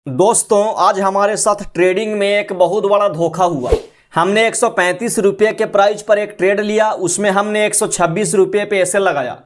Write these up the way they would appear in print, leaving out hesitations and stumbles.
दोस्तों आज हमारे साथ ट्रेडिंग में एक बहुत बड़ा धोखा हुआ। हमने 135 रुपये के प्राइस पर एक ट्रेड लिया, उसमें हमने 126 रुपये पे एसएल लगाया।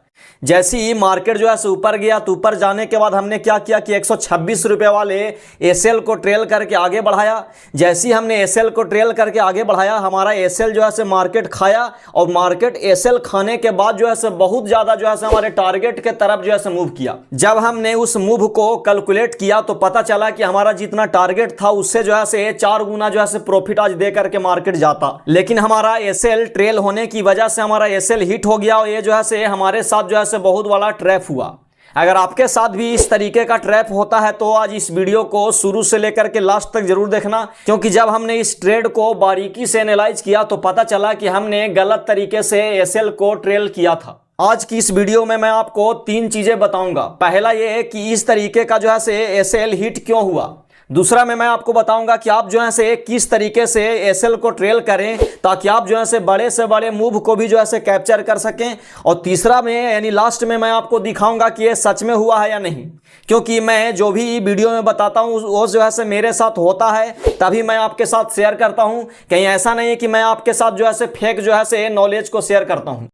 जैसे ही मार्केट जो है से ऊपर गया तो ऊपर जाने के बाद हमने क्या किया कि 126 रुपये वाले एसएल को ट्रेल करके आगे बढ़ाया। जैसे ही हमने एसएल को ट्रेल करके आगे बढ़ाया, हमारा एसएल जो है से मार्केट खाया और मार्केट एसएल खाने के बाद जो है से बहुत ज़्यादा जो है से हमारे टारगेट के तरफ जो है से मूव किया। जब हमने उस मूव को कैलकुलेट किया तो पता चला कि हमारा जितना टारगेट था उससे जो है से 4 गुना जो है से प्रॉफिट आज दे करके मार्केट जाता। लेकिन हमारा एसएल ट्रेल होने की वजह से हमारा एसएल हिट हो गया और ये जो है से हमारे साथ जो है से बहुत बड़ा ट्रैप हुआ। अगर आपके साथ भी इस तरीके का ट्रैप होता है तो आज इस वीडियो को शुरू से लेकर के लास्ट तक जरूर देखना, क्योंकि जब हमने इस ट्रेड को बारीकी से एनालाइज किया तो पता चला कि हमने गलत तरीके से एसएल को ट्रेल किया था। आज की इस वीडियो में मैं आपको 3 चीजें बताऊंगा। पहला ये है कि इस तरीके का जो है से एसएल हिट क्यों हुआ। दूसरा में मैं आपको बताऊंगा कि आप जो है से किस तरीके से एसएल को ट्रेल करें ताकि आप जो है से बड़े मूव को भी जो है से कैप्चर कर सकें। और तीसरा में यानी लास्ट में मैं आपको दिखाऊंगा कि ये सच में हुआ है या नहीं, क्योंकि मैं जो भी वीडियो में बताता हूं वो जो है से मेरे साथ होता है तभी मैं आपके साथ शेयर करता हूं। कहीं ऐसा नहीं है कि मैं आपके साथ जो है से फेक जो है से नॉलेज को शेयर करता हूं।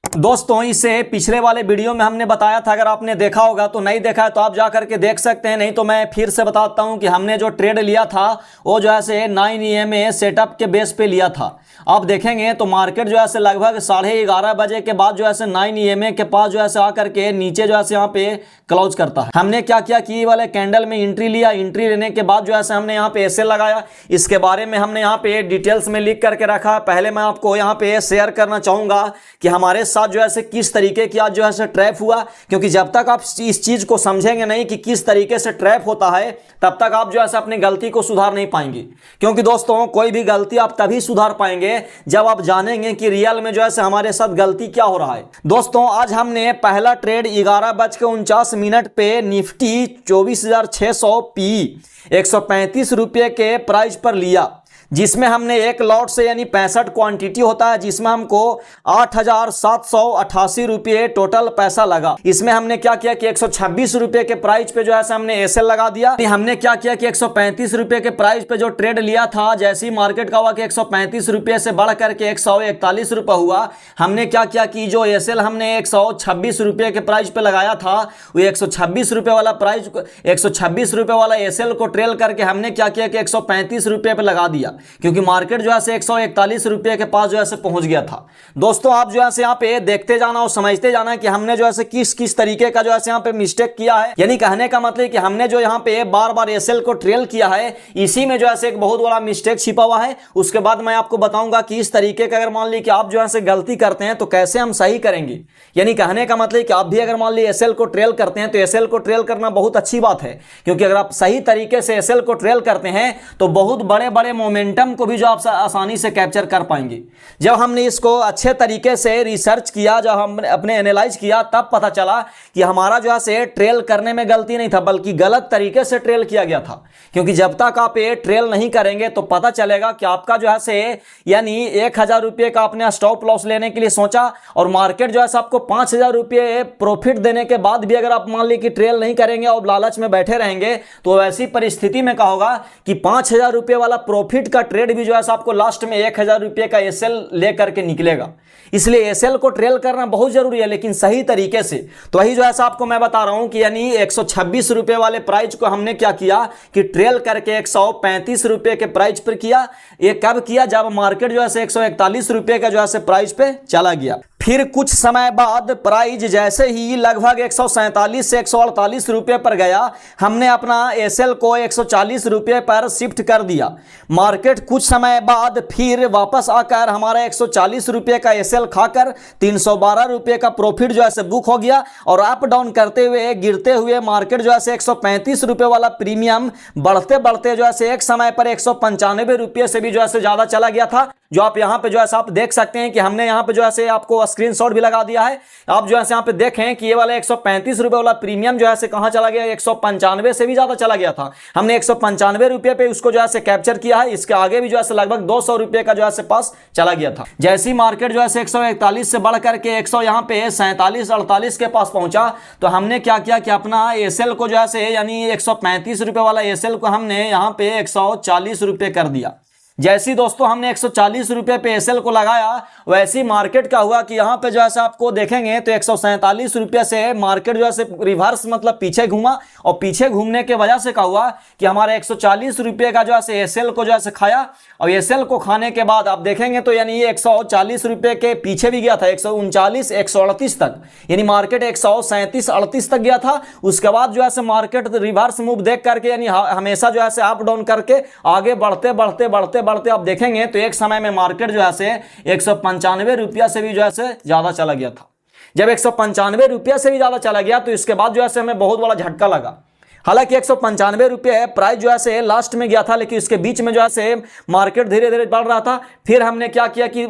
दोस्तों इससे पिछले वाले वीडियो में हमने बताया था, अगर आपने देखा होगा तो नहीं देखा है तो आप जा करके देख सकते हैं, नहीं तो मैं फिर से बताता हूं कि हमने जो ट्रेड लिया था वो जो है से 9 EMA सेटअप के बेस पे लिया था। आप देखेंगे तो मार्केट जो है से लगभग 11:30 बजे के बाद जो है से 9 EMA के पास जो है से आकर के नीचे जो है से यहाँ पे क्लोज करता है। हमने क्या किया कि ये वाले कैंडल में एंट्री लिया, एंट्री लेने के बाद जो है से हमने यहाँ पे एसएल लगाया। इसके बारे में हमने यहाँ पे डिटेल्स में लिख करके रखा। पहले मैं आपको यहाँ पे शेयर करना चाहूंगा कि हमारे साथ जो है से किस तरीके की आज जो है से ट्रैप हुआ, क्योंकि जब तक आप इस चीज को समझेंगे नहीं कि किस तरीके से ट्रैप होता है तब तक आप जो है से अपनी गलती को सुधार नहीं पाएंगे। क्योंकि दोस्तों कोई भी गलती आप तभी सुधार पाएंगे जब आप जानेंगे कि रियल में जो है से हमारे साथ गलती क्या हो रहा है। दोस्तों आज हमने पहला ट्रेड 11:49 पे निफ्टी 24,600 पी 135 रुपये के प्राइस पर लिया, जिसमें हमने एक लॉट से यानी 65 क्वांटिटी होता है, जिसमें हमको 8,788 रुपये टोटल पैसा लगा। इसमें हमने क्या किया कि 126 रुपये के प्राइस पे जो है हमने एसएल लगा दिया। हमने क्या किया कि 135 रुपये के प्राइस पे जो ट्रेड लिया था, जैसे ही मार्केट का हुआ कि 135 रुपये से बढ़ करके 141 रुपये हुआ, हमने क्या किया कि जो एसएल हमने 126 रुपये के प्राइस पे लगाया था वो 126 रुपये वाला प्राइस 126 रुपये वाला एसएल को ट्रेल करके हमने क्या किया कि 135 रुपये पे लगा दिया, क्योंकि मार्केट जो है से 141 रुपये के पास जो है से पहुंच गया था। दोस्तों आप जो है से यहाँ पे देखते जाना और समझते जाना कि हमने जो है से किस किस तरीके का जो है से यहाँ पे मिस्टेक किया है। यानी कहने का मतलब कि हमने जो यहाँ पे बार बार एसएल को ट्रेल किया है, इसी में जो है से एक बहुत बड़ा मिस्टेक छिपा हुआ है। उसके बाद मैं आपको बताऊंगा कि इस तरीके का अगर मान ली कि आप जो है से गलती करते हैं तो कैसे हम सही करेंगे। यानी कहने का मतलब कि आप भी अगर मान ली एसएल को ट्रेल करते हैं तो एसएल को ट्रेल करना बहुत अच्छी बात है, क्योंकि अगर आप सही तरीके से एसएल को ट्रेल करते हैं तो बहुत बड़े बड़े मोमेंटम को भी जो आप आसानी से कैप्चर कर पाएंगे। जब हमने इसको अच्छे तरीके से रिसर्च किया, जब हमने अपने एनालाइज किया, तब पता चला कि हमारा जो है से ट्रेल करने में गलती नहीं था बल्कि गलत तरीके से ट्रेल किया गया था। क्योंकि जब तक आप ये ट्रेल नहीं करेंगे तो पता चलेगा कि आपका जो है से यानी 1,000 रुपये का आपने स्टॉप लॉस लेने के लिए सोचा और मार्केट जो है से आपको 5,000 रुपये प्रॉफिट देने के बाद भी अगर आप मान ली कि ट्रेल नहीं करेंगे और लालच में बैठे रहेंगे तो ऐसी परिस्थिति में क्या होगा कि 5,000 रुपये वाला प्रॉफिट का ट्रेड भी जो है आपको लास्ट में 1,000 रुपये का एसएल लेकर के निकलेगा। इसलिए एसएल को ट्रेल करना बहुत जरूरी है, लेकिन सही तरीके से। तो वही जो है आपको मैं बता रहा हूं कि यानी 126 रुपये वाले प्राइस को हमने क्या किया कि ट्रेल करके 135 रुपये के प्राइस पर किया। ये कब किया? जब मार्केट जो है 141 रुपये का जो है प्राइस पे चला गया। फिर कुछ समय बाद प्राइस जैसे ही लगभग 147 से 148 रुपये पर गया, हमने अपना एसएल को 140 रुपये पर शिफ्ट कर दिया। मार्केट कुछ समय बाद फिर वापस आकर हमारा 140 रुपये का एसएल खाकर 312 रुपये का प्रॉफिट जो है बुक हो गया और अप डाउन करते हुए गिरते हुए मार्केट जो है 135 रुपये वाला प्रीमियम बढ़ते बढ़ते जो है एक समय पर 195 रुपये से भी जो है ज्यादा चला गया था, जो आप यहाँ पे जो है आप देख सकते हैं कि हमने यहाँ पे जो है आपको स्क्रीनशॉट भी लगा दिया है। आप जो है यहाँ पे देखें कि ये वाला 135 रुपये वाला प्रीमियम जो है कहाँ चला गया, 195 से भी ज्यादा चला गया था। हमने 195 रुपये पे उसको जो है कैप्चर किया है। इसके आगे भी जो है लगभग 200 रुपये का जो है पास चला गया था। जैसी मार्केट जो है 141 से बढ़ करके 100 यहाँ पे 47-48 के पास पहुंचा, तो हमने क्या किया कि अपना एसएल को जो है यानी 135 रुपये वाला एसएल को हमने यहाँ पे 140 रुपये कर दिया। जैसी दोस्तों हमने 140 रुपये पे एसएल को लगाया, वैसी मार्केट का हुआ कि यहाँ पे जो है आपको देखेंगे तो 147 रुपये से मार्केट जो है रिवर्स मतलब पीछे घूमा, और पीछे घूमने के वजह से क्या हुआ कि हमारे 140 रुपये का जो है एसएल को जो है खाया, और एसएल को खाने के बाद आप देखेंगे तो यानी ये 140 रुपये के पीछे भी गया था 139 138 तक, यानी मार्केट 137 38 तक गया था। उसके बाद जो है मार्केट रिवर्स मूव देख करके यानी हमेशा जो है अप डाउन करके आगे बढ़ते बढ़ते बढ़ते बढ़ते आप देखेंगे तो एक समय में मार्केट जो है 195 रुपया से भी जो है ज्यादा चला गया था। जब 195 रुपया से भी ज्यादा चला गया तो इसके बाद जो है हमें बहुत बड़ा झटका लगा। हालांकि 195 रुपये प्राइस जो है लास्ट में गया था, लेकिन इसके बीच में जो है मार्केट धीरे धीरे बढ़ रहा था। फिर हमने क्या किया कि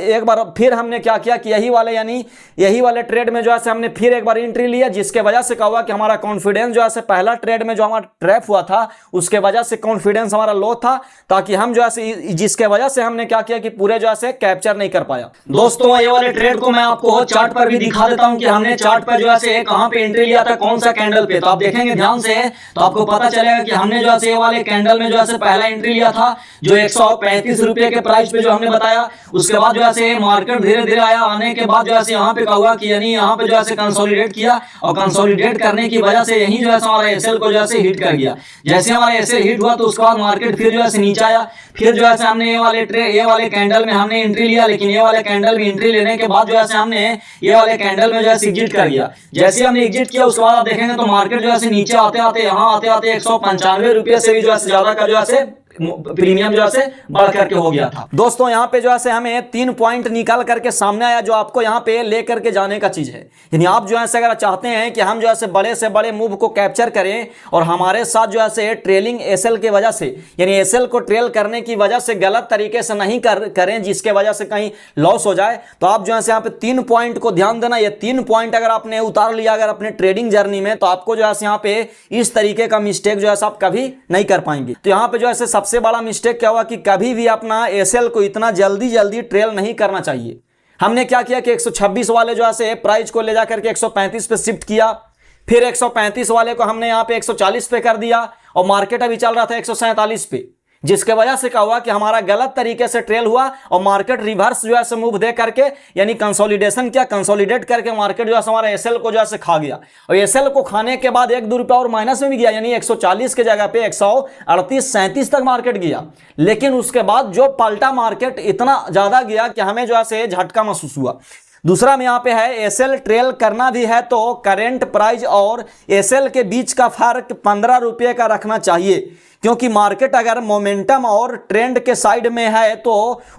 एक बार फिर हमने क्या किया कि यही वाले ट्रेड में जो है हमने फिर एक बार एंट्री लिया, जिसके वजह से क्या हुआ कि हमारा कॉन्फिडेंस जो है पहला ट्रेड में जो हमारा ट्रैप हुआ था उसके वजह से कॉन्फिडेंस हमारा लो था, ताकि हम जो है जिसके वजह से हमने क्या किया कि पूरे जो है कैप्चर नहीं कर पाया। दोस्तों ये वाले ट्रेड को मैं आपको चार्ट पर भी दिखा देता हूं कि हमने चार्ट पर जो है कहां पे एंट्री लिया था, कौन सा कैंडल पे। तो आप देखेंगे ध्यान से तो आपको पता चलेगा कि हमने जो है ये वाले कैंडल में जो है पहला एंट्री लिया था जो 135 रुपये के प्राइस पे जो हमने बताया। उसके बाद जो है मार्केट धीरे धीरे आया, आने के बाद जो है यहाँ पे क्या हुआ कि यानी यहाँ पे जो है कंसोलिडेट किया, और कंसोलिडेट करने की वजह से यही जो है हमारा एसएल को जो है हिट कर गया। जैसे हमारा एसएल हिट हुआ तो उसके बाद मार्केट फिर जो है नीचे आया। फिर जो है हमने ये वाले कैंडल में हमने एंट्री लिया, लेकिन ये वाले कैंडल में एंट्री लेने के बाद जो है हमने ये वाले कैंडल में जो है एग्जिट कर दिया। जैसे हमने एग्जिट किया उसके बाद आप देखेंगे तो मार्केट जो है नीचे आते आते यहाँ आते आते 195 रुपये से भी जो है ज्यादा का जो है प्रीमियम जो है बढ़ करके हो गया था। दोस्तों यहाँ पे जो है हमें 3 पॉइंट निकाल करके सामने आया जो आपको यहाँ पे ले करके जाने का चीज है। यानी आप जो है अगर चाहते हैं कि हम जो है बड़े से बड़े मूव को कैप्चर करें और हमारे साथ जो है ट्रेलिंग एसएल के वजह से यानी एसएल को ट्रेल करने की वजह से गलत तरीके से नहीं करें जिसके वजह से कहीं लॉस हो जाए, तो आप जो है यहाँ पे 3 पॉइंट को ध्यान देना। ये 3 पॉइंट अगर आपने उतार लिया अगर अपने ट्रेडिंग जर्नी में, तो आपको जो है यहाँ पे इस तरीके का मिस्टेक जो है आप कभी नहीं कर पाएंगे। तो यहाँ पे जो है सबसे बड़ा मिस्टेक क्या हुआ कि कभी भी अपना एसएल को इतना जल्दी ट्रेल नहीं करना चाहिए। हमने क्या किया कि 126 वाले जो है प्राइस को ले जाकर के 135 पे शिफ्ट किया, फिर 135 वाले को हमने यहाँ पे 140 पे कर दिया, और मार्केट अभी चल रहा था 147 पे, जिसके वजह से क्या हुआ कि हमारा गलत तरीके से ट्रेल हुआ और मार्केट रिवर्स जो है मूव दे करके यानी कंसोलिडेशन किया, कंसोलिडेट करके मार्केट जो है हमारा एसएल को जो है खा गया। और एसएल को खाने के बाद 1-2 रुपया और माइनस में भी गया, यानी 140 के जगह पे 138-37 तक मार्केट गया। लेकिन उसके बाद जो पलटा मार्केट इतना ज्यादा गया कि हमें जो है झटका महसूस हुआ। दूसरा में यहाँ पे है एसएल ट्रेल करना भी है तो करेंट प्राइस और एसएल के बीच का फर्क 15 रुपये का रखना चाहिए, क्योंकि मार्केट अगर मोमेंटम और ट्रेंड के साइड में है तो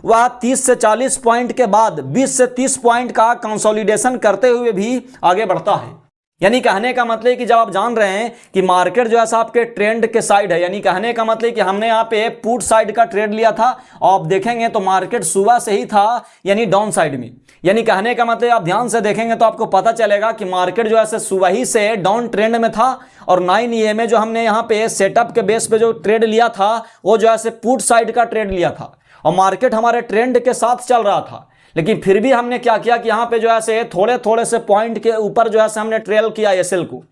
वह 30 से 40 पॉइंट के बाद 20 से 30 पॉइंट का कंसोलिडेशन करते हुए भी आगे बढ़ता है। यानी कहने का मतलब कि जब आप जान रहे हैं कि मार्केट जो है आपके ट्रेंड के साइड है, यानी कहने का मतलब कि हमने यहाँ पे पुट साइड का ट्रेड लिया था और आप देखेंगे तो मार्केट सुबह से ही था यानी डाउन साइड में। यानी कहने का मतलब आप ध्यान से देखेंगे तो आपको पता चलेगा कि मार्केट जो है सुबह ही से डाउन ट्रेंड में था, और 9 EMA जो हमने यहाँ पे सेटअप के बेस पे जो ट्रेड लिया था वो जो है पुट साइड का ट्रेड लिया था, और मार्केट हमारे ट्रेंड के साथ चल रहा था। लेकिन फिर भी हमने क्या किया कि यहाँ पे जो है थोड़े थोड़े से पॉइंट के ऊपर जो है हमने ट्रेल किया एसएल को।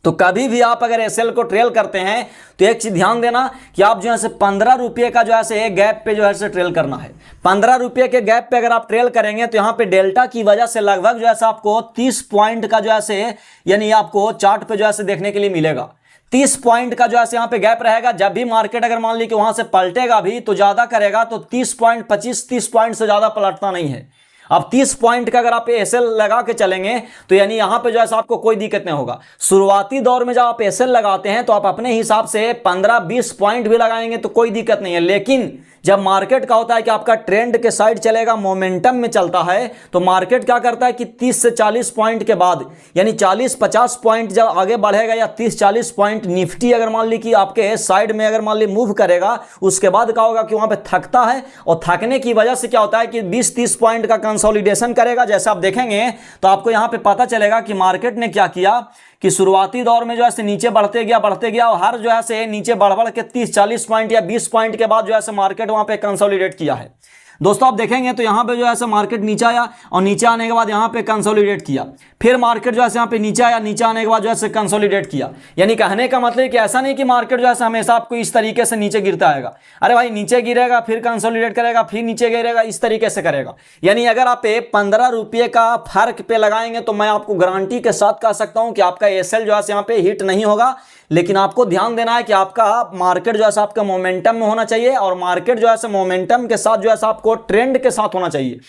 तो कभी भी आप अगर एसएल को ट्रेल करते हैं तो एक चीज ध्यान देना कि आप जो है 15 रुपये का जो है गैप पे जो है ट्रेल करना है। 15 रुपये के गैप पे अगर आप ट्रेल करेंगे तो यहाँ पे डेल्टा की वजह से लगभग जो है आपको 30 पॉइंट का जो है यानी आपको चार्ट पे जो है देखने के लिए मिलेगा। 30 पॉइंट का जो है यहाँ पे गैप रहेगा। जब भी मार्केट अगर मान ली कि वहां से पलटेगा भी तो ज्यादा करेगा तो 30 पॉइंट 25-30 पॉइंट से ज्यादा पलटना नहीं है। अब 30 पॉइंट का अगर आप एसएल लगा के चलेंगे तो यानी यहां पे जो है आपको कोई दिक्कत नहीं होगा। शुरुआती दौर में जब आप एसएल लगाते हैं तो आप अपने हिसाब से 15-20 पॉइंट भी लगाएंगे तो कोई दिक्कत नहीं है, लेकिन जब मार्केट का होता है कि आपका ट्रेंड के साइड चलेगा, मोमेंटम में चलता है, तो मार्केट क्या करता है कि 30 से 40 पॉइंट के बाद, यानी 40-50 पॉइंट जब आगे बढ़ेगा या 30-40 पॉइंट निफ्टी अगर मान ली कि आपके साइड में अगर मान ली मूव करेगा, उसके बाद क्या होगा कि वहां पे थकता है, और थकने की वजह से क्या होता है कि 20-30 पॉइंट का कंसोलिडेशन करेगा। जैसे आप देखेंगे तो आपको यहां पे पता चलेगा कि मार्केट ने क्या किया कि शुरुआती दौर में जो है नीचे बढ़ते गया और हर जो है नीचे बढ़ के 30-40 पॉइंट या 20 पॉइंट के बाद जो है मार्केट वहां पे कंसोलिडेट किया है। दोस्तों आप देखेंगे तो यहाँ पे जो है मार्केट नीचे आया और नीचे आने के बाद यहाँ पे कंसोलिडेट किया, फिर मार्केट जो है यहाँ पे नीचे आया, नीचे आने के बाद जो है कंसोलिडेट किया। यानी कहने का मतलब कि ऐसा नहीं कि मार्केट जो है हमेशा आपको इस तरीके से नीचे गिरता आएगा, अरे भाई नीचे गिरेगा फिर कंसोलिडेट करेगा फिर नीचे गिरेगा, इस तरीके से करेगा। यानी अगर आप 15 रुपये का फर्क पे लगाएंगे तो मैं आपको गारंटी के साथ कह सकता हूं कि आपका एसएल जो है यहाँ पे हिट नहीं होगा। लेकिन आपको ध्यान देना है कि आपका मार्केट जो है आपका मोमेंटम में होना चाहिए, और मार्केट जो है मोमेंटम के साथ जो है आपको ट्रेंड के साथ होना चाहिए।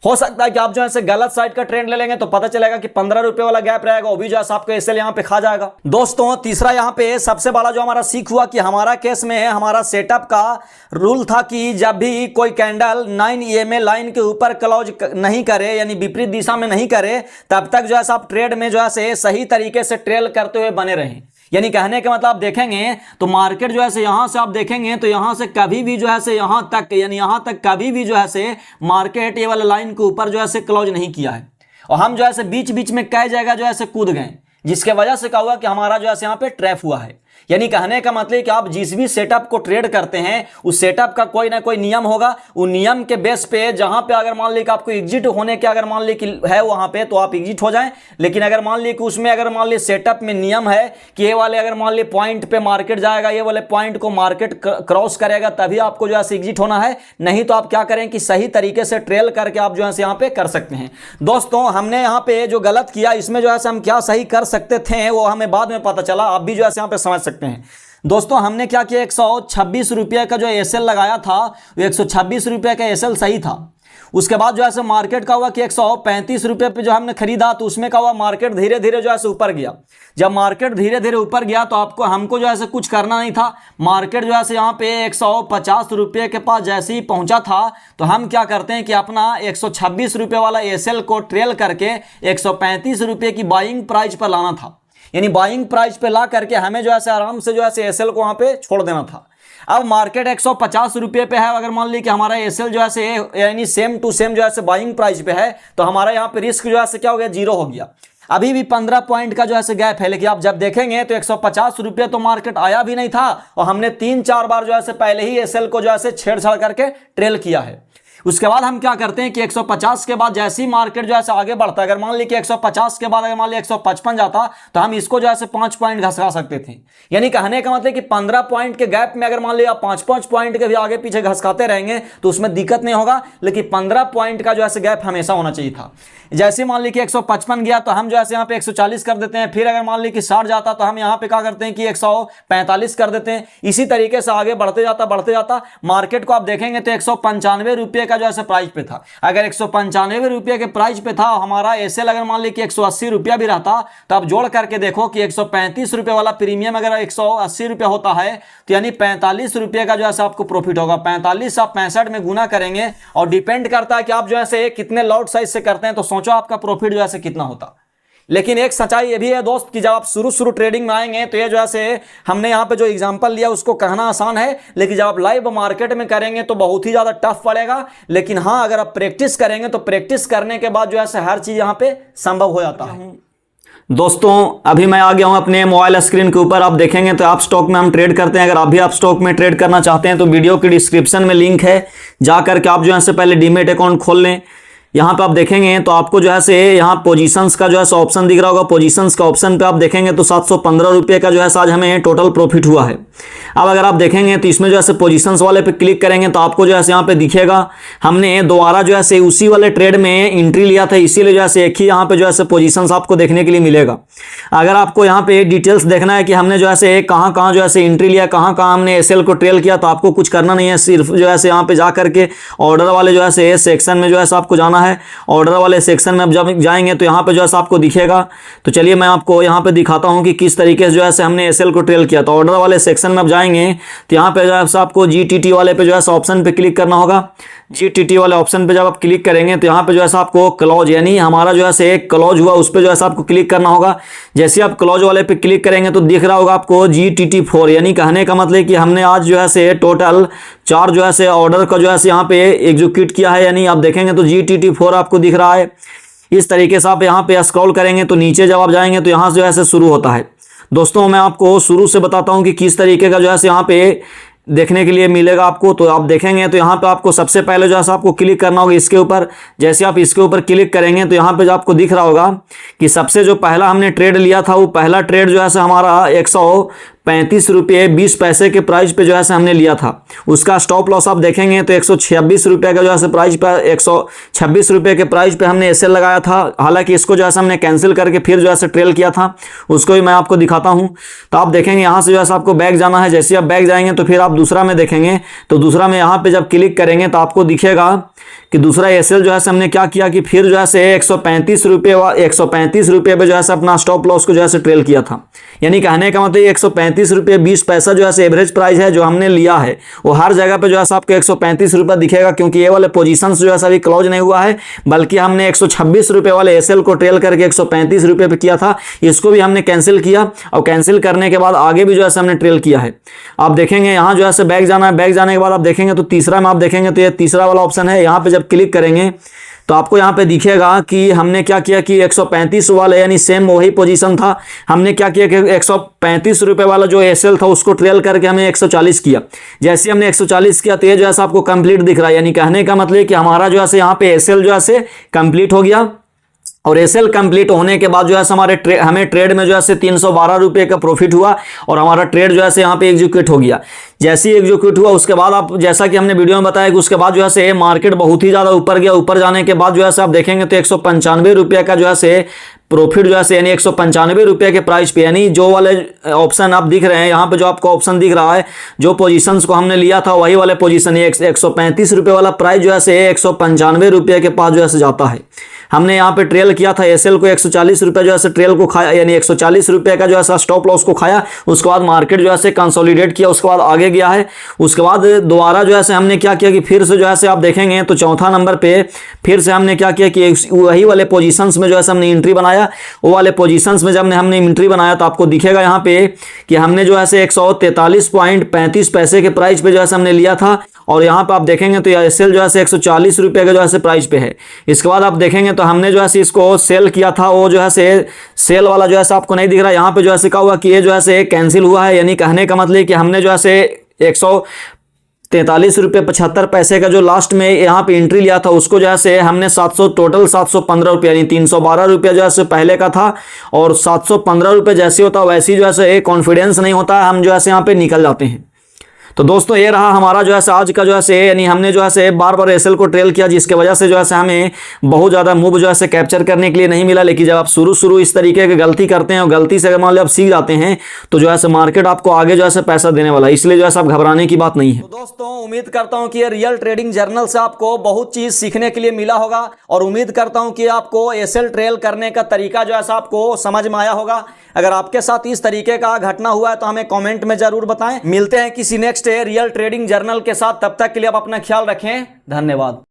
हो सकता है कि आप जो है गलत साइड का ट्रेंड ले लेंगे तो पता चलेगा कि 15 रुपए वाला गैप रहेगा, वो भी जो है आपको एसएल यहां पे खा जाएगा। दोस्तों तीसरा यहां पे सबसे बड़ा जो हमारा सीख हुआ कि हमारा केस में हमारा सेटअप का रूल था कि जब भी कोई कैंडल 9 EMA लाइन के ऊपर क्लोज नहीं करे, यानी विपरीत दिशा में नहीं करे, तब तक जो है आप ट्रेड में जो है सही तरीके से ट्रेल करते हुए बने रहें। यानी कहने का मतलब आप देखेंगे तो मार्केट जो है यहां से आप देखेंगे तो यहां से कभी भी जो है यहां तक, यानी यहां तक कभी भी जो है मार्केट ये वाला लाइन के ऊपर जो है क्लोज नहीं किया है, और हम जो है बीच बीच में कई जगह जो है कूद गए, जिसके वजह से क्या हुआ कि हमारा जो है यहाँ पे ट्रैप हुआ है। यानी कहने का मतलब कि आप जिस भी सेटअप को ट्रेड करते हैं उस सेटअप का कोई ना कोई नियम होगा, उस नियम के बेस पे जहां पे अगर मान ली कि आपको एग्जिट होने के अगर मान ली कि है वहां पे तो आप एग्जिट हो जाएं। लेकिन अगर मान ली कि उसमें अगर मान ली सेटअप में नियम है कि ये वाले अगर मान ली पॉइंट पे मार्केट जाएगा, ये वाले पॉइंट को मार्केट क्रॉस करेगा तभी आपको जो है एग्जिट होना है, नहीं तो आप क्या करें कि सही तरीके से ट्रेल करके आप जो है यहाँ पे कर सकते हैं। दोस्तों हमने यहाँ पे जो गलत किया इसमें जो है हम क्या सही कर सकते थे वो हमें बाद में पता चला, आप भी जो है यहाँ पे समझ सकते हैं। दोस्तों हमने क्या किया, 126 रुपये का जो एसएल लगाया था वो 126 रुपये का एसएल सही था। उसके बाद जो है मार्केट का हुआ कि 135 रुपये पे जो हमने खरीदा तो उसमें क्या हुआ, मार्केट धीरे धीरे जो है ऊपर गया। जब मार्केट धीरे धीरे ऊपर गया तो हमको जो है कुछ करना नहीं था। मार्केट जो है यहाँ पे 150 रुपये के पास जैसे ही पहुंचा था तो हम क्या करते हैं कि अपना 126 रुपये वाला एसएल को ट्रेल करके 135 रुपये की बाइंग प्राइस पर लाना था। यानी बाइंग प्राइस पे ला करके हमें जो है आराम से जो है एसएल को वहां पे छोड़ देना था। अब मार्केट 150 रुपये पे है, अगर मान ली कि हमारा एसएल जो है यानी सेम टू सेम जो है बाइंग प्राइस पे है तो हमारा यहाँ पे रिस्क जो है क्या हो गया, 0 हो गया। अभी भी 15 पॉइंट का जो है गैप है, लेकिन आप जब देखेंगे तो 150 रुपये तो मार्केट आया भी नहीं था और हमने 3-4 बार जो है पहले ही एसएल को जो है छेड़छाड़ करके ट्रेल किया है। उसके बाद हम क्या करते हैं कि 150 के बाद जैसे ही मार्केट जो है आगे बढ़ता है, अगर मान ली कि 150 के बाद अगर मान ली 155 जाता तो हम इसको जो है 5 पॉइंट घसका सकते थे। यानी कहने का मतलब कि 15 पॉइंट के गैप में अगर मान ली आप 5-5 पॉइंट के भी आगे पीछे घसकाते रहेंगे तो उसमें दिक्कत नहीं होगा, लेकिन 15 पॉइंट का जो है गैप हमेशा होना चाहिए था। जैसे मान ली कि 155 गया तो हम जो है यहाँ पे 140 कर देते हैं, फिर अगर मान ली कि 60 जाता तो हम यहाँ पे क्या करते हैं कि 145 कर देते हैं। इसी तरीके से आगे बढ़ते जाता मार्केट को आप देखेंगे तो 195 रुपये का जो है प्राइस पे था। अगर 195 रुपये के प्राइस पे था हमारा एसएल अगर मान ली कि 180 रुपया भी रहता तो आप जोड़ करके देखो कि 135 रुपये वाला प्रीमियम अगर 180 रुपया होता है तो यानी 45 रुपये का जो है आपको प्रॉफिट होगा। 45 आप 65 में गुना करेंगे और डिपेंड करता है कि आप जो है कितने लॉट साइज से करते हैं, तो सोचो आपका प्रॉफिट जो है कितना होता। लेकिन एक सच्चाई ये भी है दोस्त कि जब आप शुरू ट्रेडिंग में आएंगे तो ये जो है हमने यहाँ पे जो एग्जांपल लिया उसको कहना आसान है, लेकिन जब आप लाइव मार्केट में करेंगे तो बहुत ही ज़्यादा टफ पड़ेगा। लेकिन हाँ अगर आप प्रैक्टिस करेंगे तो प्रैक्टिस करने के बाद जो है हर चीज़ यहाँ पे संभव हो जाता है। दोस्तों अभी मैं आ गया हूँ अपने मोबाइल स्क्रीन के ऊपर, आप देखेंगे तो आप स्टॉक में हम ट्रेड करते हैं। अगर आप भी आप स्टॉक में ट्रेड करना चाहते हैं तो वीडियो के डिस्क्रिप्शन में लिंक है, जा करके आप जो है पहले डीमेट अकाउंट खोल लें। यहाँ पे आप देखेंगे तो आपको जो है यहाँ पोजीशंस का जो है ऑप्शन दिख रहा होगा। पोजीशंस का ऑप्शन पे आप देखेंगे तो 715 रुपये का जो है आज हमें टोटल प्रॉफिट हुआ है। अब अगर आप देखेंगे तो इसमें जो है पोजीशंस वाले पे क्लिक करेंगे तो आपको जो है यहाँ पे दिखेगा हमने दोबारा जो है उसी वाले ट्रेड में एंट्री लिया था, इसीलिए जो है एक ही यहाँ पे जो है पोजीशंस आपको देखने के लिए मिलेगा। अगर आपको यहाँ पे डिटेल्स देखना है कि हमने जो है कहाँ जो है एंट्री लिया, कहाँ हमने एसएल को ट्रेल किया, तो आपको कुछ करना नहीं है, सिर्फ जो है यहाँ पे जा करके ऑर्डर वाले जो है सेक्शन में जो है आपको जाना है। ऑर्डर वाले सेक्शन में जब जाएंगे तो यहाँ पे जो है आपको दिखेगा। तो चलिए मैं आपको यहाँ पे दिखाता हूँ कि किस तरीके से जो है हमने एसएल को ट्रेल किया। तो ऑर्डर वाले सेक्शन में अब जाएंगे जाएंगे तो यहाँ पे जो है आपको GTT वाले पे जो है ऑप्शन पे क्लिक करना होगा। GTT वाले ऑप्शन पे जब आप क्लिक करेंगे तो यहाँ पे जो है आपको क्लॉज यानी हमारा जो है एक क्लॉज हुआ उस पे जो है आपको क्लिक करना होगा। जैसे आप क्लॉज वाले पे क्लिक करेंगे तो दिख रहा होगा आपको GTT4, यानी कहने का मतलब कि हमने आज जो है टोटल 4 जो है ऑर्डर का जो है यहाँ पे एग्जीक्यूट किया है, यानी आप देखेंगे तो GTT4 आपको दिख रहा है। इस तरीके से आप यहाँ पे स्क्रॉल करेंगे तो नीचे जब आप जाएंगे तो यहाँ से जो है शुरू होता है। दोस्तों मैं आपको शुरू से बताता हूँ कि किस तरीके का जो है यहाँ पे देखने के लिए मिलेगा आपको। तो आप देखेंगे तो यहाँ पे आपको सबसे पहले जो है आपको क्लिक करना होगा इसके ऊपर। जैसे आप इसके ऊपर क्लिक करेंगे तो यहाँ पे जो आपको दिख रहा होगा कि सबसे जो पहला हमने ट्रेड लिया था वो पहला ट्रेड जो है हमारा 135 रुपये 20 पैसे के प्राइस पे जो है हमने लिया था। उसका स्टॉप लॉस आप देखेंगे तो 126 रुपये का जो है प्राइस पे 126 रुपये के प्राइस पे हमने एसएल लगाया था। हालांकि इसको जो है हमने कैंसिल करके फिर जो है ट्रेल किया था, उसको भी मैं आपको दिखाता हूँ। तो आप देखेंगे यहाँ से जो है आपको बैक जाना है। जैसे आप बैक जाएंगे तो फिर आप दूसरा में देखेंगे तो दूसरा में यहाँ पे जब क्लिक करेंगे तो आपको दिखेगा कि दूसरा एसएल जो है हमने क्या किया कि फिर जो है 135 रुपये पे जो है अपना स्टॉप लॉस को जो है ट्रेल किया था। यानी कहने का मतलब 135 रुपये 20 पैसा जो है एवरेज प्राइस है जो हमने लिया है वो हर जगह पे जो है आपको 135 रुपये दिखेगा, क्योंकि ये वाले पोजीशंस जो है अभी क्लोज नहीं हुआ है, बल्कि हमने 126 रुपये वाले एसएल को ट्रेल करके 135 रुपये पे किया था। इसको भी हमने कैंसिल किया और कैंसिल करने के बाद आगे भी जो है हमने ट्रेल किया है। आप देखेंगे यहाँ जो है बैक जाना है। बैक जाने के बाद आप देखेंगे तो तीसरा में आप देखेंगे तो ये तीसरा वाला ऑप्शन है। यहाँ पे जब क्लिक करेंगे तो आपको यहाँ पे दिखेगा कि हमने क्या किया कि 135 वाले यानी सेम वही पोजीशन था, हमने क्या किया कि 135 रुपये वाला जो एसएल था उसको ट्रेल करके हमें 140 किया। जैसे हमने 140 किया तो ये जो है आपको कंप्लीट दिख रहा है। यानी कहने का मतलब कि हमारा जो है यहाँ पे एसएल जो है कंप्लीट हो गया। और एसएल कंप्लीट होने के बाद जो है हमें ट्रेड में जो है 312 रुपये का प्रॉफिट हुआ और हमारा ट्रेड जो है यहाँ पे एग्जीक्यूट हो गया। जैसे ही एग्जीक्यूट हुआ उसके बाद आप जैसा कि हमने वीडियो में बताया कि उसके बाद जो है मार्केट बहुत ही ज़्यादा ऊपर गया। ऊपर जाने के बाद जो है आप देखेंगे तो 195 रुपये का जो है प्रॉफिट जो है यानी 195 रुपये के प्राइस पे, यानी जो वाले ऑप्शन आप दिख रहे हैं यहाँ पे जो आपको ऑप्शन दिख रहा है जो पोजीशंस को हमने लिया था वही वाले पोजीशन 135 रुपये वाला प्राइस जो है 195 रुपये के पास जो है जाता है। हमने यहाँ पे ट्रेल किया था एसएल को 140 रुपये जो है ट्रेल को खाया, यानी 140 रुपये का जो है स्टॉप लॉस को खाया। उसके बाद मार्केट जो है कंसोलिडेट किया, उसके बाद आगे गया है। उसके बाद दोबारा जो है हमने क्या किया कि फिर से जो है आप देखेंगे तो चौथा नंबर पे फिर से हमने क्या किया कि वही वाले पोजीशंस में जो है हमने एंट्री बनाया। वो वाले पोजीशंस में जब हमने एंट्री बनाया तो आपको दिखेगा यहाँ पे कि हमने जो है 143.35 पैसे के प्राइस पे जो है हमने लिया था। और यहाँ पे आप देखेंगे तो एसएल जो है 140 रुपये का जो है प्राइस पे है। इसके बाद आप देखेंगे तो हमने जो है इसको सेल किया था, वो जो है सेल वाला जो है आपको नहीं दिख रहा। यहाँ पे जो है क्या हुआ कि ये जो है कैंसिल हुआ है। यानी कहने का मतलब कि हमने जो है 143 रुपये 75 पैसे का जो लास्ट में यहाँ पे एंट्री लिया था उसको जो है हमने 715 रुपये यानी 312 रुपये जो है पहले का था। और 715 रुपये जैसे होता वैसे जो है कॉन्फिडेंस नहीं होता है, हम जो है यहाँ पे निकल जाते हैं। तो दोस्तों ये रहा हमारा जो है आज का जो है यानी हमने जो है बार बार एसएल को ट्रेल किया, जिसके वजह से जो है हमें बहुत ज़्यादा मूव जो है कैप्चर करने के लिए नहीं मिला। लेकिन जब आप शुरू इस तरीके की गलती करते हैं और गलती से अगर मान लो आप सीख जाते हैं तो जो है मार्केट आपको आगे जो है पैसा देने वाला है, इसलिए जो है आप घबराने की बात नहीं है। तो दोस्तों उम्मीद करता हूँ कि ये रियल ट्रेडिंग जर्नल से आपको बहुत चीज़ सीखने के लिए मिला होगा और उम्मीद करता हूँ कि आपको एसएल ट्रेल करने का तरीका जो है आपको समझ में आया होगा। अगर आपके साथ इस तरीके का घटना हुआ है तो हमें कमेंट में जरूर बताएं। मिलते हैं किसी नेक्स्ट रियल ट्रेडिंग जर्नल के साथ, तब तक के लिए आप अपना ख्याल रखें। धन्यवाद।